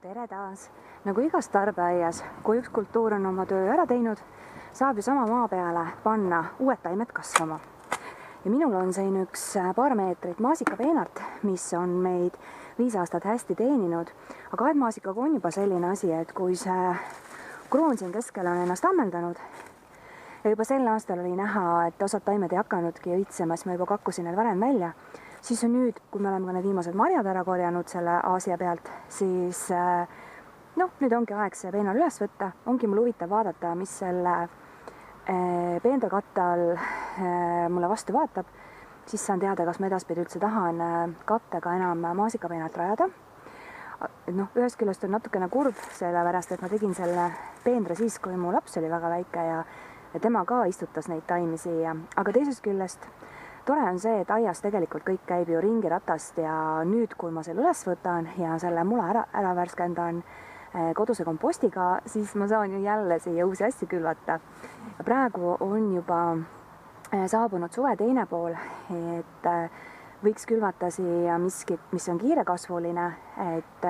tere taas! Nagu igas tarbeaias, kui üks kultuur on oma töö ära teinud, saab ju sama maa peale panna uued taimed kasvama. Ja minul on siin üks paar meetrit maasikapeenart, mis on meid 5 aastat hästi teeninud. Aga aedmaasikaga on juba selline asi, et kui see kroon siin keskel on ennast ammendanud, ja juba sel aastal oli näha, et osad taimed ei hakanudki õitsema, siis ma juba kakkusin need varem välja. Siis on nüüd, kui me oleme ka need viimased marjad ära korjanud selle Aasia pealt, siis nüüd ongi aeg see peenar üles võtta. Ongi mul huvitav vaadata, mis selle peenrakatte all mulle vastu vaatab. Siis saan teada, kas ma edaspidi üldse tahan kattega enam maasikapeenart rajada. Ühest küljest on natukene kurb, sellepärast, et ma tegin selle peenra siis, kui mu laps oli väga väike ja tema ka istutas neid taimi siia. Aga teisest küljest tore on see, et aias tegelikult kõik käib ju ringiratast ja nüüd, kui ma selle üles võtan ja selle mula ära värskendan koduse kompostiga, siis ma saan ju jälle siia uusi asju külvata. Praegu on juba saabunud suve teine pool, et võiks külvata siia miskit, mis on kiirekasvuline, et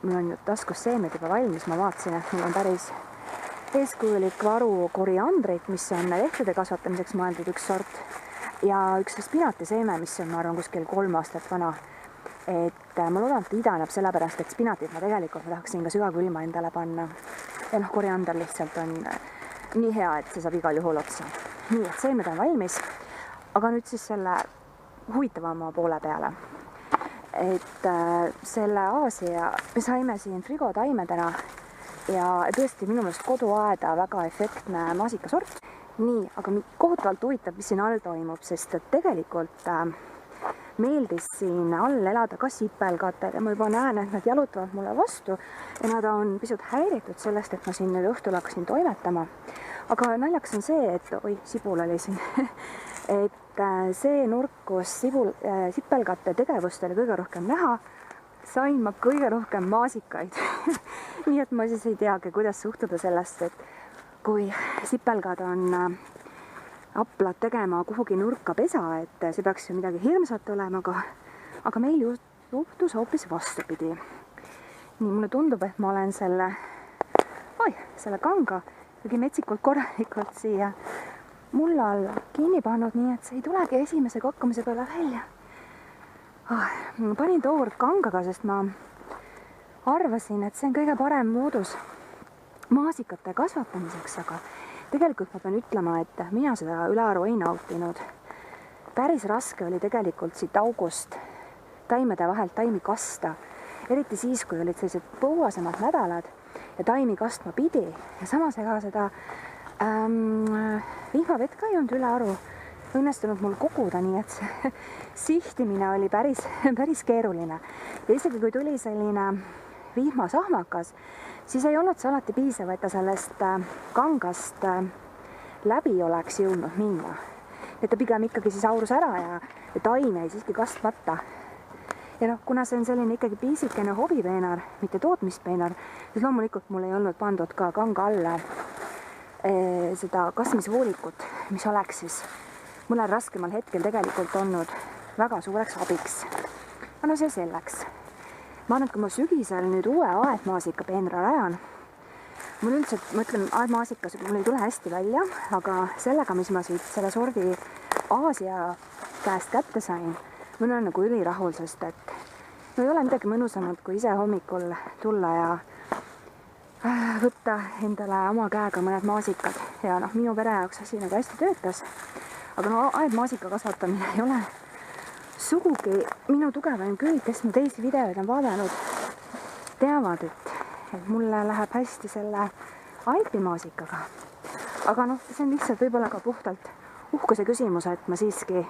mul on taskus seemned juba valmis, ma vaatasin, et mul on päris eeskujulik varu koriandrit, mis on lehtede kasvatamiseks mõeldud üks sort, ja üks spinatiseeme, mis on, ma arvan, kuskil 3 aastat vana. Et ma loodan, et idaneb sellepärast, et spinatit ma tahaksin ka sügavkülma endale panna. Ja koriander lihtsalt on nii hea, et see saab igal juhul otsa. Nii, et seemed on valmis. Aga nüüd siis selle huvitavama poole peale. Et selle Aasia me saime siin frigotaimedena ja tõesti minu meelest koduaeda väga efektne maasikasort. Nii, aga kohutavalt huvitav, mis siin all toimub, sest et tegelikult meeldis siin all elada ka sipelgatel ja ma juba näen, et nad jalutavad mulle vastu ja nad on pisut häiritud sellest, et ma siin nüüd õhtul hakkasin toimetama. Aga naljaks on see, et sibul oli siin, et see nurk, kus sipelgate tegevust oli kõige rohkem näha, sain ma kõige rohkem maasikaid. Nii et ma siis ei teagi, kuidas suhtuda sellest, et kui sipelgad on aplad tegema kuhugi nurka pesa, et see peaks ju midagi hirmsat olema, aga meil juhtus hoopis vastupidi. Nii, mulle tundub, et ma olen selle kanga metsikult korralikult siia mulla alla kinni pannud, nii et see ei tulegi esimese kokkumise peale välja. Ma panin tookord kangaga, sest ma arvasin, et see on kõige parem moodus maasikate kasvatamiseks, aga tegelikult ma pean ütlema, et mina seda ülearu ei nautinud. Päris raske oli tegelikult siit august taimede vahelt taimi kasta, eriti siis, kui olid sellised põuasemad nädalad ja taimi kastma pidi ja samas ega seda vihmavett ka ei olnud ülearu õnnestunud mul koguda, nii et see sihtimine oli päris keeruline. Ja isegi kui tuli selline vihmasahmakas, siis ei olnud see alati piisav, et ta sellest kangast läbi oleks jõudnud minna. Et ta pigem ikkagi siis aurus ära ja taim jäi siiski kastmata. Ja kuna see on selline ikkagi piisikene hobipeenar, mitte tootmispeenar, siis loomulikult mul ei olnud pandud ka kanga alla seda kasmisvoolikut, mis oleks siis mõnel raskemal hetkel tegelikult olnud väga suureks abiks. Aga see selleks. Ma arvan, et kui ma sügisel nüüd uue aedmaasikapeenra rajan, mul üldiselt, ma ütlen, aedmaasikas mul ei tule hästi välja, aga sellega, mis ma siit selle sordi Aasia käest kätte sain, ma olen nagu ülirahul, sest et ei ole midagi mõnusamalt, kui ise hommikul tulla ja võtta endale oma käega mõned maasikad. Ja minu pere jaoks asi nagu hästi töötas, aga aedmaasika kasvatamine ei ole sugugi minu tugevaim külg, kes mu teisi videoid on vaadanud, teavad, et mulle läheb hästi selle alpimaasikaga. Aga see on lihtsalt võib-olla ka puhtalt uhkuse küsimus, et ma siiski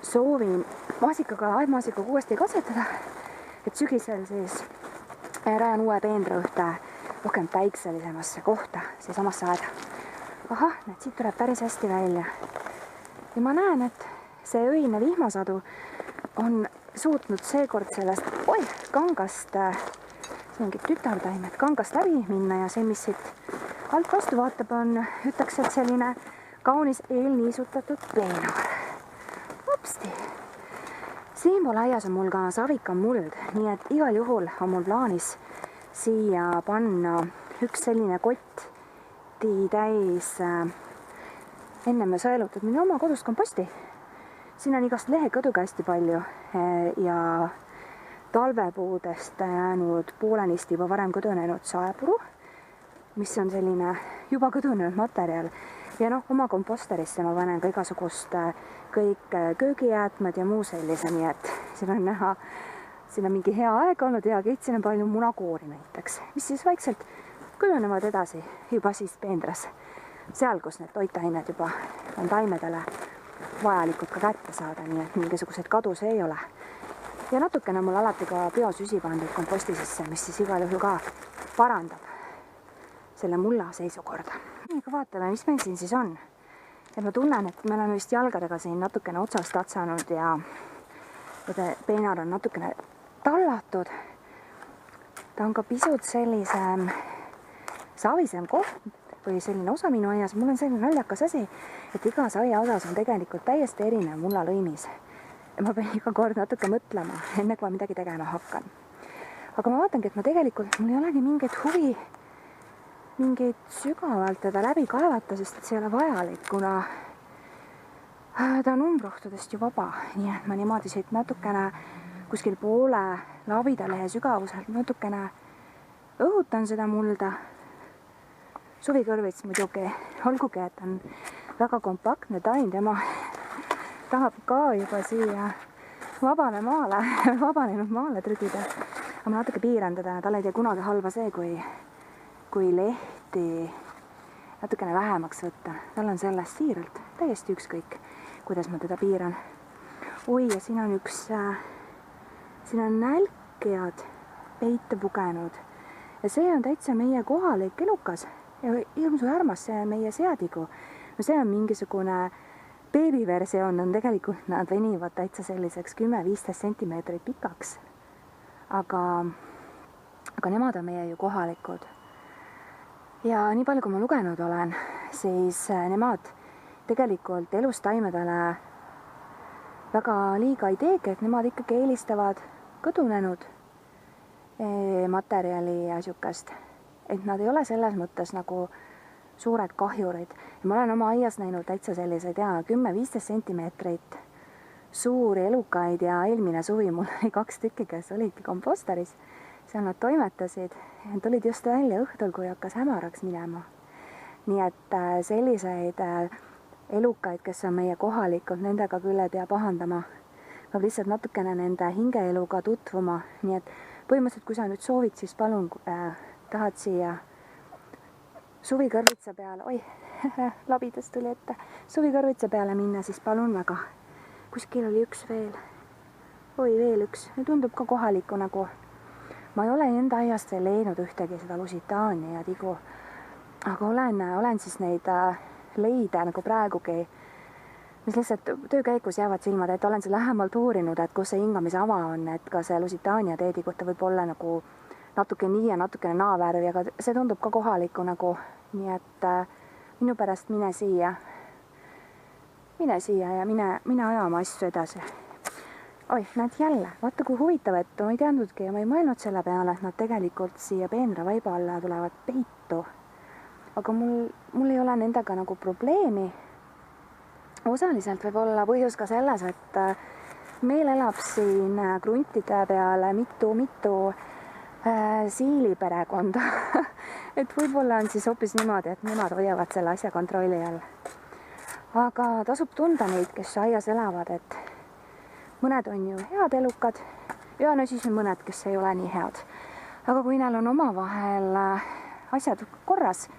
soovin aedmaasikaga uuesti katsetada, et sügisel siis rajan uue peenra ühte rohkem päikselisemasse kohta, seesamasse aeda. Ahah, siit tuleb päris hästi välja. Ja ma näen, et see öine vihmasadu on suutnud seekord sellest kangast, see ongi tütartaimed, kangast läbi minna ja see, mis siit alt vastu vaatab, on, ütleks, et selline kaunis eelniisutatud peenar. Hopsti! Siinpool aias on mul ka savika muld, nii et igal juhul on mul plaanis siia panna üks selline kotti täis enne me sõelutud minu oma kodust komposti. Siin on igast lehekõduga hästi palju ja talvepuudest jäänud poolenisti juba varem kõdunenud saepuru, mis on selline juba kõdunenud materjal. Ja noh, oma komposterisse ma panen ka igasugust kõik köögijäätmed ja muu sellise, nii et siin on näha, siin on mingi hea aeg olnud, hea keht, siin on palju munakoori näiteks, mis siis vaikselt kujunevad edasi juba siis peendras. Seal, kus need toitained juba on taimedele vajalikud ka kätte saada, nii et mingisuguseid kaduse ei ole. Ja natukene mul alati ka biosüsi pandud komposti sisse, mis siis igal juhul ka parandab selle mulla seisukorda. Nii kui vaatame, mis meil siin siis on. Ja ma tunnen, et me oleme vist jalgadega siin natukene otsast tatsanud ja peenar on natukene tallatud. Ta on ka pisut sellisem savisem koht või selline osa minu aias. Mul on selline naljakas asi, et igas aia osas on tegelikult täiesti erinev mullalõimis. Ja ma pean iga kord natuke mõtlema, enne kui ma midagi tegema hakkan. Aga ma vaatangi, et ma tegelikult, mul ei olegi mingeid huvi mingeid sügavalt teda läbi kaevata, sest see ei ole vajalik, kuna ta on umbrohtudest ju vaba. Nii et ma niimoodi siit natukene kuskil poole labidalehe sügavuselt natukene õhutan seda mulda. Suvikõrvits muidugi, olgugi, et on väga kompaktne taim, tema tahab ka juba siia vabanenud maale trügida. Aga ma natuke piiran teda, tal ei tee kunagi halba see, kui lehti natukene vähemaks võtta. Tal on sellest siiralt täiesti ükskõik, kuidas ma teda piiran. Oi, ja siin on nälkjad peite pugenud. Ja see on täitsa meie kohalik elukas. Ja hirmsu armas see meie seadigu. No see on mingisugune beebiversioon, on tegelikult nad venivad täitsa selliseks 10-15 sentimeetrit pikaks. Aga nemad on meie ju kohalikud. Ja nii palju, kui ma lugenud olen, siis nemad tegelikult elustaimedele väga liiga ei teegi, et nemad ikkagi eelistavad kõdunenud materjali ja sükast. Et nad ei ole selles mõttes nagu suured kahjurid. Ja ma olen oma aias näinud täitsa selliseid 10-15 sentimeetrit suuri elukaid ja eelmine suvi mul oli 2 tükki, kes olidki komposteris. Seal nad toimetasid ja tulid just välja õhtul, kui hakkas hämaraks minema. Nii et selliseid elukaid, kes on meie kohalikud, nendega küll ei pea pahandama. Peab lihtsalt natukene nende hingeeluga tutvuma. Nii et põhimõtteliselt, kui sa nüüd soovid, siis palun tahad siia suvikõrvitsa peale, labidest tuli ette, suvikõrvitsa peale minna, siis palun väga. Kuskil oli üks veel. Veel üks. Tundub ka kohaliku nagu. Ma ei ole enda aiast veel leidnud ühtegi seda lusitaani ja tigu. Aga olen siis neid leide nagu praegugi, mis lihtsalt töökäikus jäävad silmad, et olen see lähemalt uurinud, et kus see hingamise ava on, et ka see lusitaani ja teedikuta võib olla nagu natuke nii ja natukene naavärvi, aga see tundub ka kohaliku nagu, nii et minu pärast mine siia ja mine aja oma asju edasi. Näed jälle, vaata kui huvitav, et ma ei teadnudki ja ma ei mõelnud selle peale, et nad tegelikult siia peenra vaiba alla tulevad peitu. Aga mul ei ole nendega nagu probleemi. Osaliselt võib olla põhjus ka selles, et meil elab siin kruntide peale mitu siiliperekonda. Et võib-olla on siis hoopis niimoodi, et nemad hoiavad selle asja kontrolli all. Aga tasub tunda neid, kes aias elavad, et mõned on ju head elukad ja no siis on mõned, kes ei ole nii head. Aga kui neil on omavahel asjad korras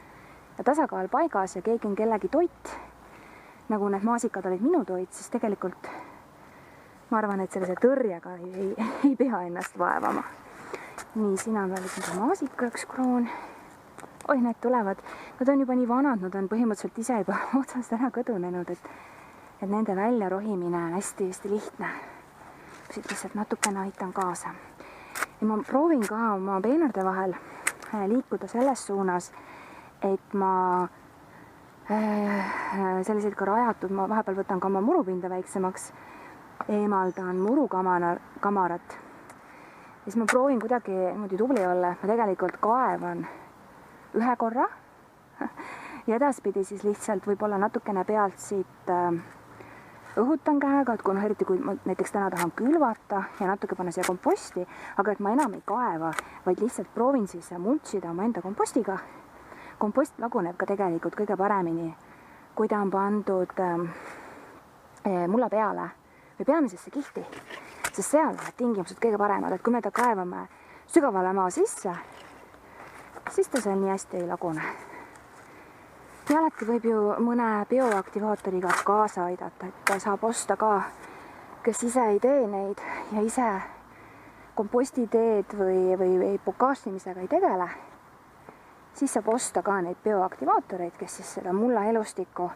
ja tasakaal paigas ja keegi on kellegi toit, nagu need maasikad olid minu toit, siis tegelikult ma arvan, et sellise tõrjega ei pea ennast vaevama. Nii, siin on veel üks maasika üks kroon. Need tulevad. Nad on juba nii vanad, nad on põhimõtteliselt ise juba otsast ära kõdunenud, et nende välja rohimine on hästi lihtne. Siit lihtsalt natukene aitan kaasa. Ja ma proovin ka oma peenarde vahel liikuda selles suunas, et ma selliseid ka rajatud, ma vahepeal võtan ka oma murupinda väiksemaks, eemaldan murukamarat siis ma proovin kuidagi niimoodi tubli olla, et ma tegelikult kaevan ühe korra ja edaspidi siis lihtsalt võib-olla natukene pealt siit õhutan käega, et kui eriti kui ma näiteks täna tahan külvata ja natuke panna siia komposti, aga et ma enam ei kaeva, vaid lihtsalt proovin siis mulchida omaenda kompostiga. Kompost laguneb ka tegelikult kõige paremini, kui ta on pandud mulla peale või peamisesse kihti, sest seal on tingimused kõige paremad, et kui me ta kaevame sügavale maa sisse, siis ta seal nii hästi ei lagune. Ja alati võib ju mõne bioaktivaatoriga kaasa aidata, et ta saab osta ka, kes ise ei tee neid ja ise kompostiteed või bokaasimisega ei tegele, siis saab osta ka neid bioaktivaatoreid, kes siis seda mulla elustikku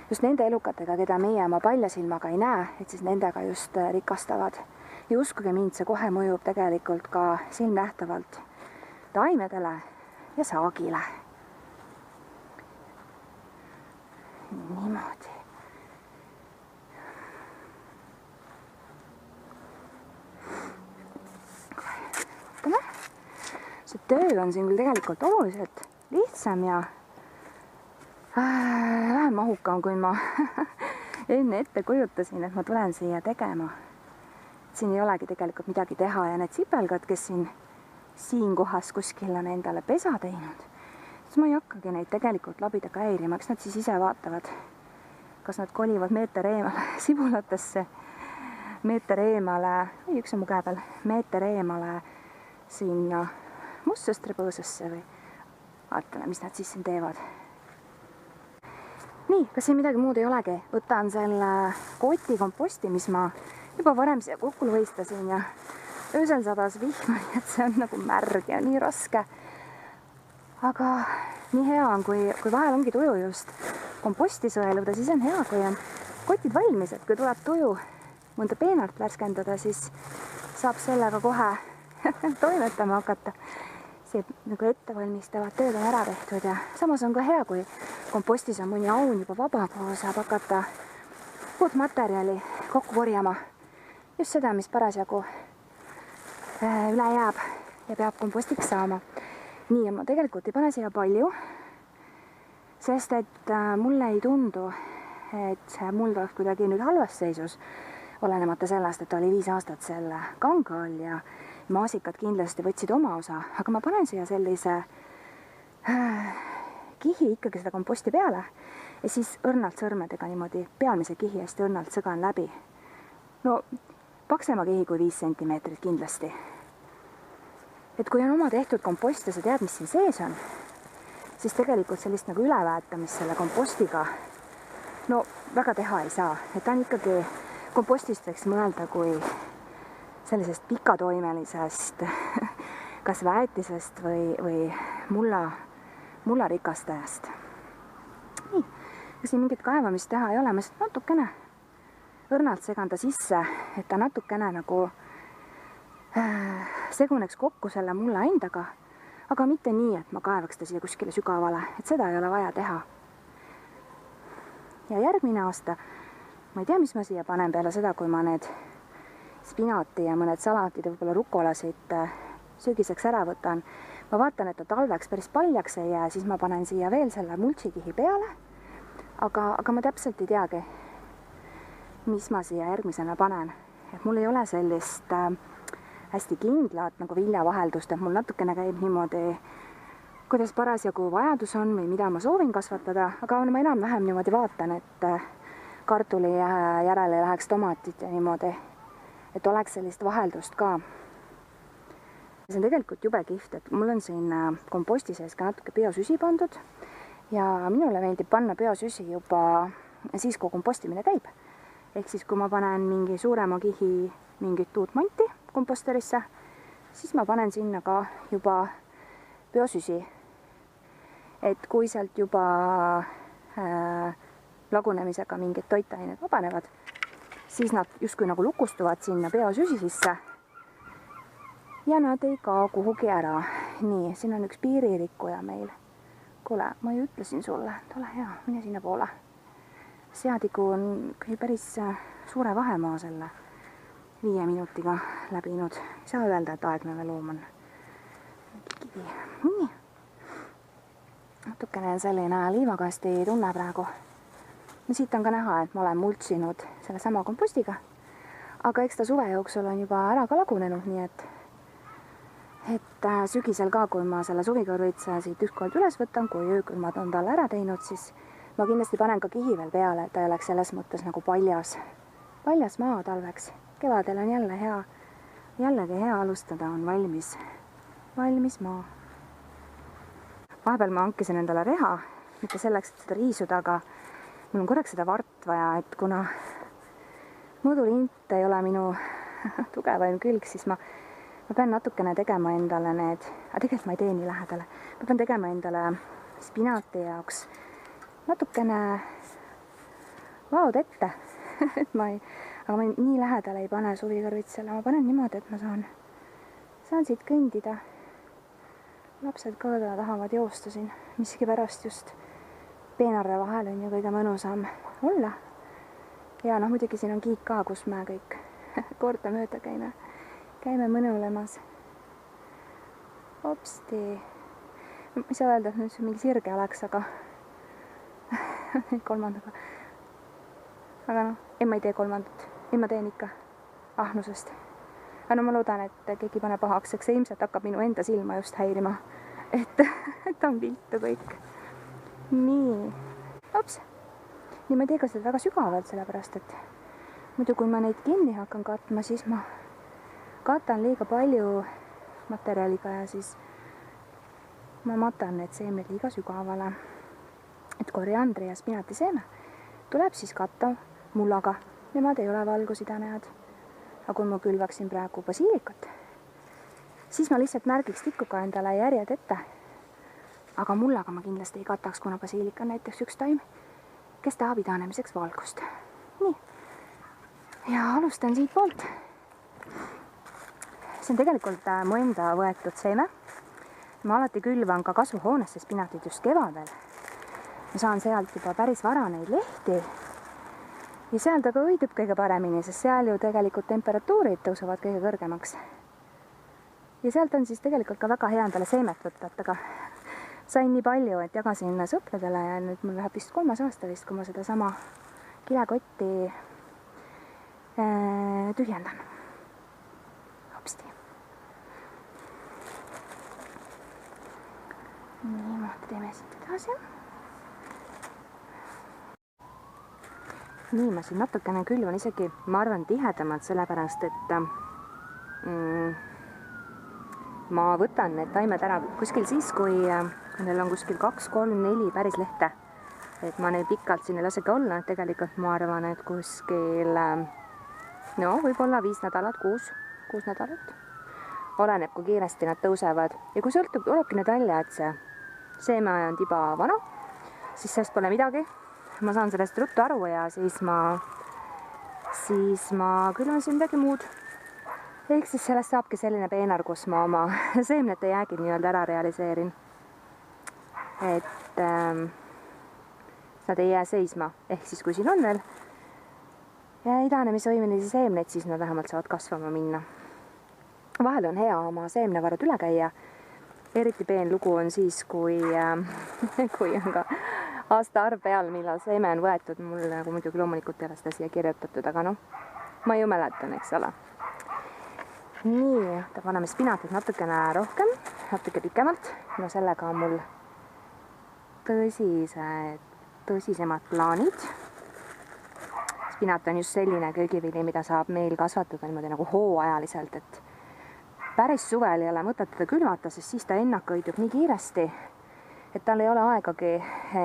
just nende elukatega, keda meie oma paljasilmaga ei näe, et siis nendega just rikastavad. Ja uskuge mind, see kohe mõjub tegelikult ka silmnähtavalt taimedele ja saagile. Niimoodi. Vaatame. See töö on siin küll tegelikult oluliselt lihtsam ja vähem mahukam, kui ma enne ette kujutasin, et ma tulen siia tegema. Siin ei olegi tegelikult midagi teha ja need sipelgad, kes siin kohas kuskil on endale pesa teinud, siis ma ei hakkagi neid tegelikult labidaga häirima, eks nad siis ise vaatavad, kas nad kolivad meeter eemale sibulatesse, meeter eemale, üks on mu käe peal, meeter eemale sinna mustsõstrepõõsasse või vaatame, mis nad siis siin teevad. Nii, kas siin midagi muud ei olegi? Võtan selle koti komposti, mis ma juba varem siia kokku võistasin ja öösel sadas vihma, nii et see on nagu märg ja nii raske. Aga nii hea on, kui vahel ongi tuju just komposti sõeluda, siis on hea, kui on kotid valmis, et kui tuleb tuju mõnda peenart värskendada, siis saab sellega kohe toimetama hakata. See nagu ettevalmistavad tööd on ära tehtud ja samas on ka hea, kui kompostis on mõni aun juba vaba, kuhu saab hakata uut materjali kokku korjama. Just seda, mis parasjagu üle jääb ja peab kompostiks saama. Nii, ma tegelikult ei pane siia palju, sest et mulle ei tundu, et see muld oleks kuidagi nüüd halvas seisus, olenemata sellest, et oli 5 aastat selle kanga all ja maasikad kindlasti võtsid oma osa, aga ma panen siia sellise kihi ikkagi seda komposti peale ja siis õrnalt sõrmedega niimoodi pealmise kihi hästi õrnalt sõgan läbi. No paksema kihi kui 5 sentimeetrit kindlasti. Et kui on oma tehtud kompost ja sa tead, mis siin sees on, siis tegelikult sellist nagu üleväetamist selle kompostiga no väga teha ei saa. Et ta on ikkagi, kompostist võiks mõelda kui sellisest pikatoimelisest kas väetisest või mulla rikastajast. Nii, ja siin mingit kaevamist teha ei ole, ma lihtsalt natukene õrnalt segan ta sisse, et ta natukene nagu seguneks kokku selle mulla endaga, aga mitte nii, et ma kaevaks ta siia kuskile sügavale, et seda ei ole vaja teha. Ja järgmine aasta, ma ei tea, mis ma siia panen peale seda, kui ma need spinaati ja mõned salatid ja võib-olla rukolasid sügiseks ära võtan. Ma vaatan, et ta talveks päris paljaks ei jää, siis ma panen siia veel selle mulchikihi peale, aga ma täpselt ei teagi, mis ma siia järgmisena panen. Et mul ei ole sellist hästi kindlat nagu viljavaheldust, et mul natukene käib niimoodi, kuidas parasjagu vajadus on või mida ma soovin kasvatada, aga ma enam-vähem niimoodi vaatan, et kartuli järele ei läheks tomatit ja niimoodi, et oleks sellist vaheldust ka. See on tegelikult jube kihvt, et mul on siin komposti sees ka natuke biosüsi pandud ja minule meeldib panna biosüsi juba siis, kui kompostimine käib. Ehk siis, kui ma panen mingi suurema kihi mingit uut manti komposterisse, siis ma panen sinna ka juba biosüsi. Et kui sealt juba lagunemisega mingid toitained vabanevad, siis nad justkui nagu lukustuvad sinna biosüsi sisse ja nad ei kao kuhugi ära. Nii, siin on üks piiririkkuja meil. Kuule, ma ju ütlesin sulle, et ole hea, mine sinna poole. Seadiku on päris suure vahemaa selle 5 minutiga läbinud. Ei saa öelda, et aeglane loom on. Kivi. Nii. Natukene selline liivakasti tunne praegu. No siit on ka näha, et ma olen multsinud selle sama kompostiga. Aga eks ta suve jooksul on juba ära ka lagunenud, nii et sügisel ka, kui ma selle suvikõrvitsa siit ükskord üles võtan, kui öökülmad on talle ära teinud, siis ma kindlasti panen ka kihi veel peale, et ta ei oleks selles mõttes nagu paljas maa talveks. Kevadel on jällegi hea alustada, on valmis maa. Vahepeal ma hankisin endale reha, mitte selleks, et seda riisuda, aga mul on korraks seda vart vaja, et kuna mõõdulint ei ole minu tugevaim külg, siis ma pean natukene tegema endale need, aga tegelikult ma ei tee nii lähedale, ma pean tegema endale spinaati jaoks natukene vaod ette, et aga ma nii lähedale ei pane suvikõrvitsale, ma panen niimoodi, et ma saan siit kõndida. Lapsed ka tahavad joosta siin, miskipärast just peenarve vahel on ju kõige mõnusam olla. Ja muidugi siin on kiik ka, kus me kõik kordamööda käime mõnulemas. Hopsti. Ma ei saa öelda, et nüüd see mingi sirge oleks, aga kolmandaga. Aga ma ei tee kolmandat. Ma teen ikka ahnusest. Aga ma loodan, et keegi pane pahaks, eks see ilmselt hakkab minu enda silma just häirima. Et on viltu kõik. Nii. Hops. Nii ma ei tee ka seda väga sügavalt, sellepärast, et muidu kui ma neid kinni hakkan katma, siis ma katan liiga palju materjaliga ja siis ma matan need seemned liiga sügavale. Et koriandri ja spinati seeme tuleb siis katta mullaga. Nemad ei ole valgusidanejad. Aga kui ma külvaksin praegu basiilikat, siis ma lihtsalt märgiks tikuga endale järjed ette. Aga mullaga ma kindlasti ei kataks, kuna basiilika on näiteks üks taim, kes tahab idanemiseks valgust. Nii. Ja alustan siit poolt. See on tegelikult mu enda võetud seeme. Ma alati külvan ka kasvuhoonesse spinatit just kevadel. Ma saan sealt juba päris vara neid lehti. Ja seal ta ka õidub kõige paremini, sest seal ju tegelikult temperatuurid tõusevad kõige kõrgemaks. Ja sealt on siis tegelikult ka väga hea endale seemet võtta, aga sain nii palju, et jagasin sõpradele ja nüüd mul läheb vist 3. aasta vist, kui ma seda sama kilekotti tühjendan. Hopsti. Niimoodi teeme siit edasi. Nii, ma siin natukene külvan isegi, ma arvan, tihedamalt, sellepärast, et ma võtan need taimed ära kuskil siis, kui neil on kuskil 2, 3, 4 päris lehte. Et ma neil pikalt siin ei lasegi olla, et tegelikult ma arvan, et kuskil võib-olla 5 nädalat, 6 nädalat. Oleneb, kui kiiresti nad tõusevad. Ja kui tulebki nüüd välja, et see seeme on tiba vana, siis sellest pole midagi. Ma saan sellest ruttu aru ja siis ma külvan siin midagi muud. Ehk siis sellest saabki selline peenar, kus ma oma seemnete jäägid nii-öelda ära realiseerin. Et nad ei jää seisma. Ehk siis kui siin on veel idanemisvõimelisi seemneid, siis nad vähemalt saavad kasvama minna. Vahel on hea oma seemnevarud üle käia. Eriti peen lugu on siis, kui on ka aasta arv peal, millal seeme on võetud. Mul nagu muidugi loomulikult ei ole seda siia kirjutatud, aga ma ju mäletan, eks ole. Nii, paneme spinatit natukene rohkem, natuke pikemalt. No sellega on mul tõsisemad plaanid. Spinat on just selline köögivili, mida saab meil kasvatada niimoodi nagu hooajaliselt, et päris suvel ei ole mõtet teda külvata, sest siis ta ennakõidub nii kiiresti, et tal ei ole aegagi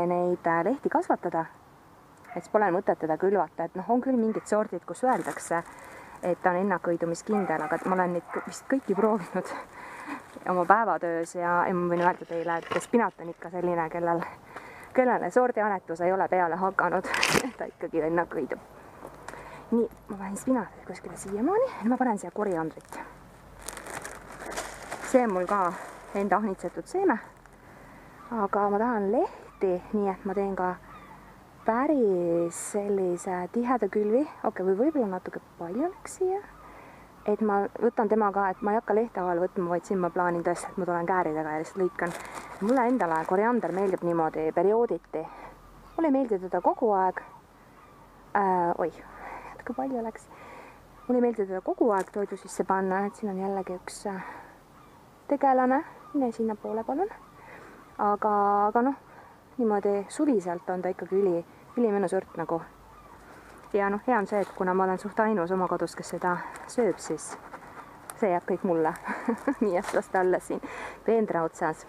neid lehti kasvatada. Et siis pole mõtet teda külvata, et on küll mingid sordid, kus öeldakse, et ta on ennakõidumiskindel, aga ma olen neid vist kõiki proovinud oma päevatöös ja ma võin öelda teile, et spinat on ikka selline, kellele sordianetus ei ole peale hakanud, ta ikkagi ennakõidub. Nii, ma panen spinatit kuskile siiamaani ja ma panen siia koriandrit. See on mul ka enda ahnitsetud seeme, aga ma tahan lehti, nii et ma teen ka päris sellise tiheda külvi, või võib-olla natuke palju läks siia, et ma võtan tema ka, et ma ei hakka lehthaaval võtma, vaid siin ma plaanin tõesti, et ma tulen kääridega ja lihtsalt lõikan. Mulle endale koriander meeldib niimoodi periooditi. Mulle ei meeldi teda kogu aeg. Kui palju läks. Mulle ei meeldi teda kogu aeg toidu sisse panna, et siin on jällegi üks tegelane. Mine sinna poole palun. Aga noh, niimoodi suviselt on ta ikkagi ülimõnus ört nagu. Ja noh, hea on see, et kuna ma olen suht ainus oma kodus, kes seda sööb, siis see jääb kõik mulle. Nii, et las ta alles siin peendra otsas.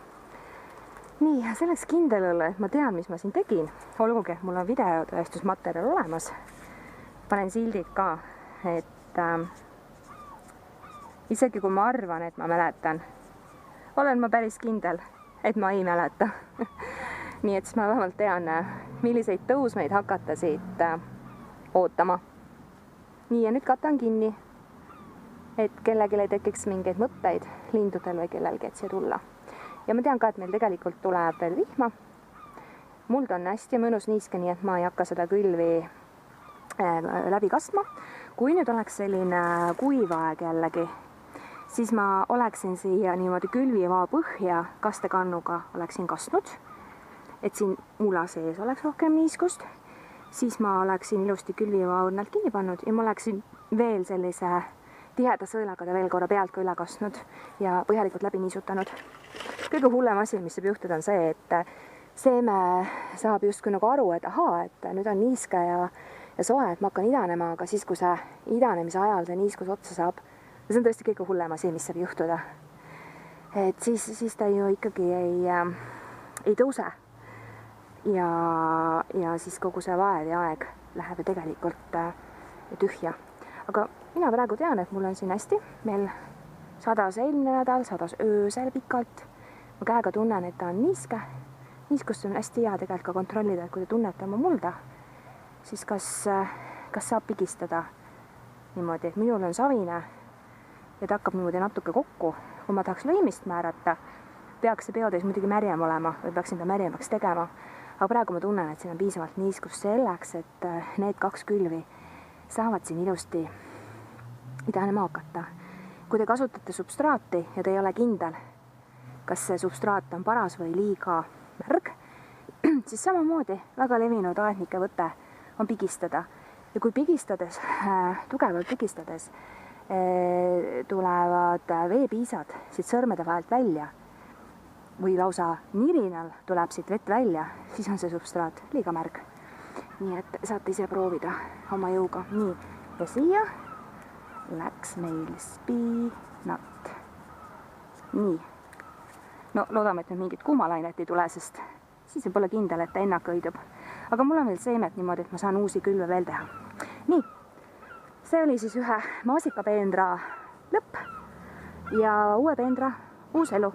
Nii, selleks kindel olla, et ma tean, mis ma siin tegin. Olgugi, et mul on videotõestusmaterjal olemas. Panen sildid ka, et isegi kui ma arvan, et ma mäletan, olen ma päris kindel, et ma ei mäleta. Nii, et siis ma vähemalt tean, milliseid tõusmeid hakata siit ootama. Nii, ja nüüd katan kinni, et kellelgi ei tekiks mingeid mõtteid lindudel või kellelgi, et siia tulla. Ja ma tean ka, et meil tegelikult tuleb veel vihma. Muld on hästi mõnus niiske, nii et ma ei hakka seda külvi läbi kasma. Kui nüüd oleks selline kuiv aeg jällegi, siis ma oleksin siia niimoodi külvivaa põhja kastekannuga oleksin kastnud, et siin mula sees oleks rohkem niiskust. Siis ma oleksin ilusti külvivaa õrnalt kinni pannud ja ma oleksin veel sellise tiheda sõelaga ta veel korra pealt ka üle kastnud ja põhjalikult läbi niisutanud. Kõige hullem asi, mis saab juhtuda, on see, et seeme saab justkui nagu aru, et ahaa, et nüüd on niiske ja soe, et ma hakkan idanema, aga siis, kui see idanemise ajal see niiskus otsa saab, see on tõesti kõige hullem asi, mis saab juhtuda. Et siis ta ju ikkagi ei tõuse. Ja siis kogu see vaev ja aeg läheb tegelikult tühja. Aga mina praegu tean, et mul on siin hästi. Meil sadas eelmine nädal, sadas öösel pikalt. Ma käega tunnen, et ta on niiske. Niiskust on hästi hea tegelikult ka kontrollida, et kui te tunnete oma mulda, siis kas saab pigistada niimoodi, et minul on savine ja ta hakkab niimoodi natuke kokku. Kui ma tahaks lõimist määrata, peaks see biotäis muidugi märjem olema või peaksin ta märjemaks tegema. Aga praegu ma tunnen, et siin on piisavalt niiskust selleks, et need 2 külvi saavad siin ilusti idanema hakata. Kui te kasutate substraati ja te ei ole kindel, kas see substraat on paras või liiga märg, siis samamoodi väga levinud aednike võte on pigistada. Ja kui pigistades, tugevalt pigistades, tulevad veepiisad siit sõrmede vahelt välja või lausa nirinal tuleb siit vett välja, siis on see substraat liiga märg. Nii et saate ise proovida oma jõuga. Nii, ja siia läks meil spinat. Nii. No loodame, et nüüd mingit kuumalainet ei tule, sest siis ei pole kindel, et ta ennaka õidub. Aga mul on veel seemet niimoodi, et ma saan uusi külve veel teha. Nii, see oli siis ühe maasikapeendra lõpp ja uue peendra uus elu.